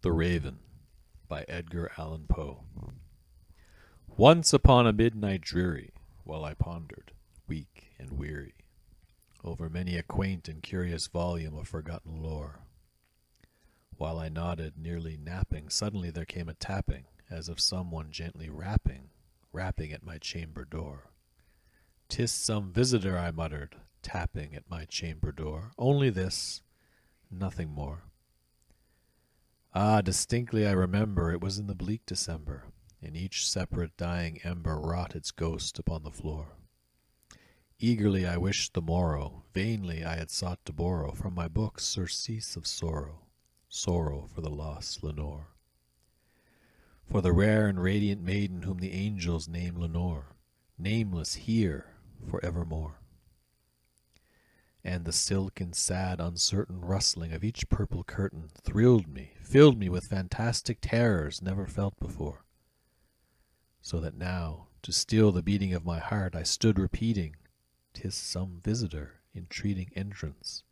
The Raven by Edgar Allan Poe. Once upon a midnight dreary, while I pondered, weak and weary, over many a quaint and curious volume of forgotten lore, while I nodded, nearly napping, suddenly there came a tapping, as of someone gently rapping at my chamber door. "'Tis some visitor," I muttered, tapping at my chamber door. "Only this, nothing more." Ah, distinctly I remember, it was in the bleak December, and each separate dying ember wrought its ghost upon the floor. Eagerly I wished the morrow, vainly I had sought to borrow from my books surcease of sorrow, sorrow for the lost Lenore, for the rare and radiant maiden whom the angels name Lenore, nameless here for evermore. And the silken, sad, uncertain rustling of each purple curtain thrilled me, filled me with fantastic terrors never felt before, so that now, to still the beating of my heart, I stood repeating, "'Tis some visitor entreating entrance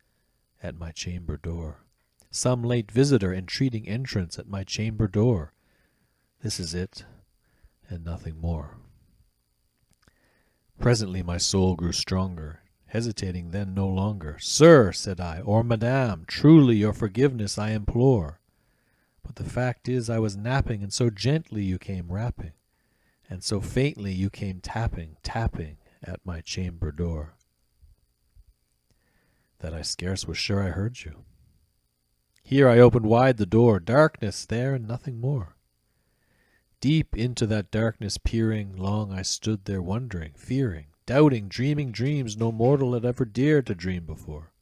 at my chamber door. Some late visitor entreating entrance at my chamber door. This is it, and nothing more." Presently my soul grew stronger, hesitating then no longer. "Sir," said I, "or Madame, truly your forgiveness I implore. But the fact is I was napping, and so gently you came rapping, and so faintly you came tapping, tapping at my chamber door, that I scarce was sure I heard you. Here I opened wide the door, darkness there and nothing more. Deep into that darkness peering, long I stood there wondering, fearing, doubting, dreaming dreams no mortal had ever dared to dream before.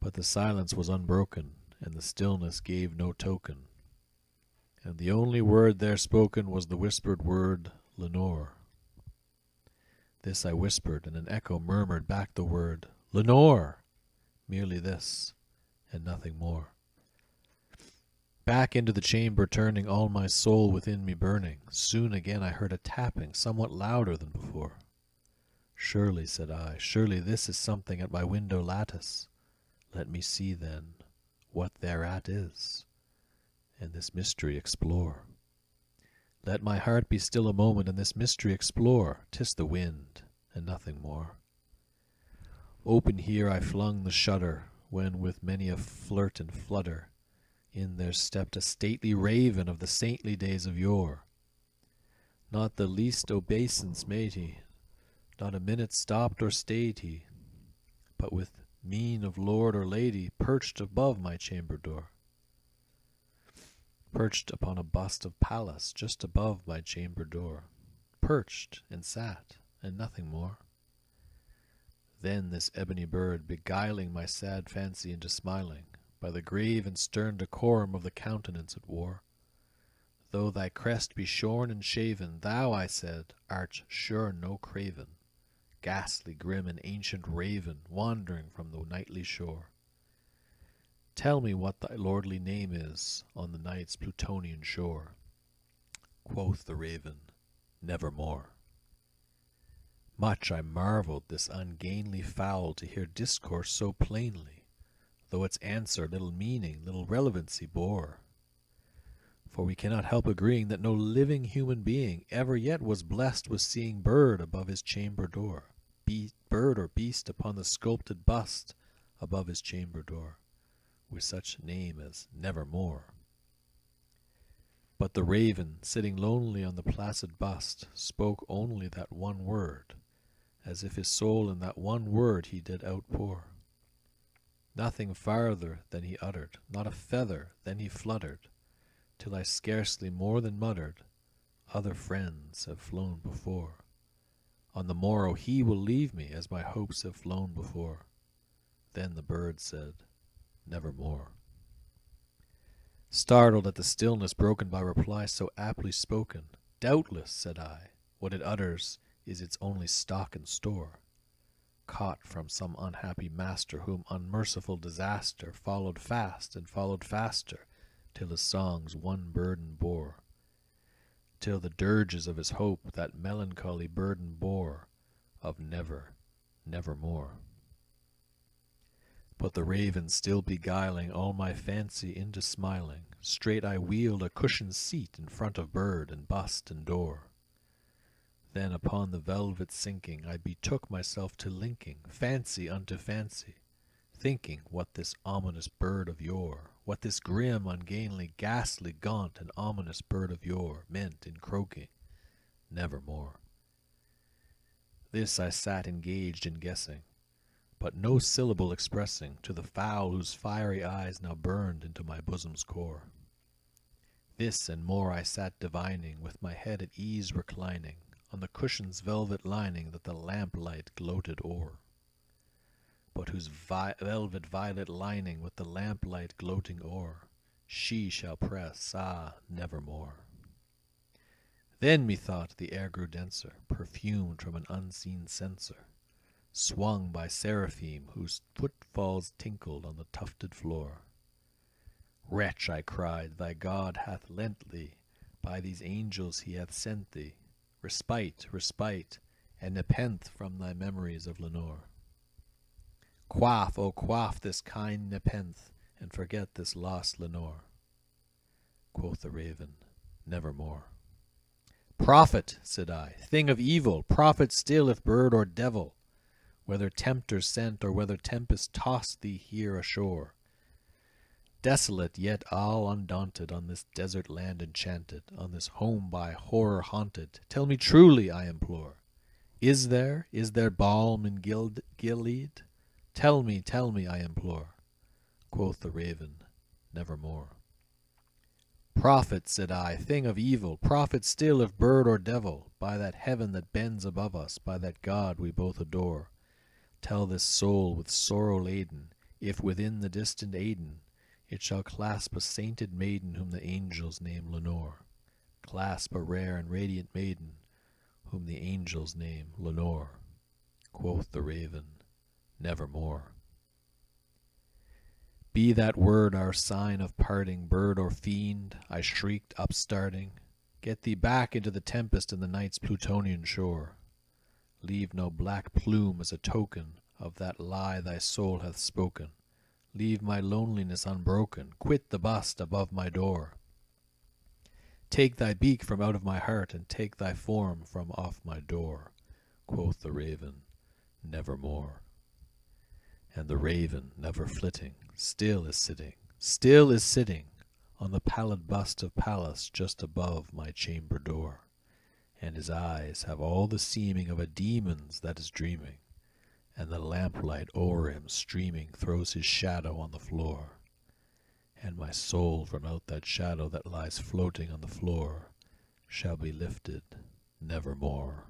But the silence was unbroken, and the stillness gave no token, and the only word there spoken was the whispered word, Lenore. This I whispered, and an echo murmured back the word, Lenore! Merely this, and nothing more. Back into the chamber turning, all my soul within me burning, soon again I heard a tapping, somewhat louder than before. "Surely," said I, "surely this is something at my window lattice. Let me see, then, what thereat is, and this mystery explore. Let my heart be still a moment, and this mystery explore. 'Tis the wind, and nothing more." Open here I flung the shutter, when with many a flirt and flutter in there stepped a stately raven of the saintly days of yore. Not the least obeisance made he, not a minute stopped or stayed he, but with mien of lord or lady perched above my chamber door, perched upon a bust of Pallas just above my chamber door, perched and sat, and nothing more. Then this ebony bird, beguiling my sad fancy into smiling, by the grave and stern decorum of the countenance it wore, "Though thy crest be shorn and shaven, thou," I said, "art sure no craven, ghastly, grim, and ancient raven, wandering from the nightly shore. Tell me what thy lordly name is on the night's Plutonian shore." Quoth the raven, "Nevermore." Much I marveled this ungainly fowl to hear discourse so plainly, though its answer little meaning, little relevancy bore. For we cannot help agreeing that no living human being ever yet was blessed with seeing bird above his chamber door, bird or beast upon the sculpted bust above his chamber door, with such name as Nevermore. But the raven, sitting lonely on the placid bust, spoke only that one word, as if his soul in that one word he did outpour. Nothing farther than he uttered, not a feather then he fluttered, till I scarcely more than muttered, "Other friends have flown before. On the morrow he will leave me, as my hopes have flown before." Then the bird said, "Nevermore." Startled at the stillness broken by reply so aptly spoken, "Doubtless," said I, "what it utters is its only stock and store, caught from some unhappy master whom unmerciful disaster followed fast and followed faster, till his songs one burden bore, till the dirges of his hope that melancholy burden bore, of never, nevermore." But the raven still beguiling all my fancy into smiling, straight I wheeled a cushioned seat in front of bird and bust and door. Then upon the velvet sinking I betook myself to linking fancy unto fancy, thinking what this ominous bird of yore, what this grim, ungainly, ghastly, gaunt, and ominous bird of yore meant in croaking, nevermore. This I sat engaged in guessing, but no syllable expressing to the fowl whose fiery eyes now burned into my bosom's core. This and more I sat divining, with my head at ease reclining on the cushion's velvet lining that the lamplight gloated o'er, but whose velvet violet lining with the lamplight gloating o'er she shall press, nevermore. Then methought the air grew denser, perfumed from an unseen censer, swung by seraphim whose footfalls tinkled on the tufted floor. Wretch, I cried, thy God hath lent thee, by these angels he hath sent thee, respite, respite, and nepenthe from thy memories of Lenore. Quaff, O quaff this kind nepenthe, and forget this lost Lenore. Quoth the raven, nevermore. Prophet, said I, thing of evil, prophet still if bird or devil, whether tempter sent or whether tempest tossed thee here ashore. Desolate yet all undaunted on this desert land enchanted, on this home by horror haunted, tell me truly, I implore, is there balm in Gilead? Tell me, I implore. Quoth the raven, nevermore. Prophet, said I, thing of evil, prophet still if bird or devil, by that heaven that bends above us, by that God we both adore, tell this soul with sorrow laden, if within the distant Aidenn it shall clasp a sainted maiden whom the angels name Lenore, clasp a rare and radiant maiden whom the angels name Lenore. Quoth the raven, nevermore. Be that word our sign of parting, bird or fiend, I shrieked, upstarting. Get thee back into the tempest and the night's Plutonian shore. Leave no black plume as a token of that lie thy soul hath spoken. Leave my loneliness unbroken, quit the bust above my door. Take thy beak from out of my heart, and take thy form from off my door. Quoth the raven, nevermore. And the raven, never flitting, still is sitting on the pallid bust of Pallas just above my chamber door, and his eyes have all the seeming of a demon's that is dreaming, and the lamplight o'er him streaming throws his shadow on the floor, and my soul from out that shadow that lies floating on the floor shall be lifted nevermore.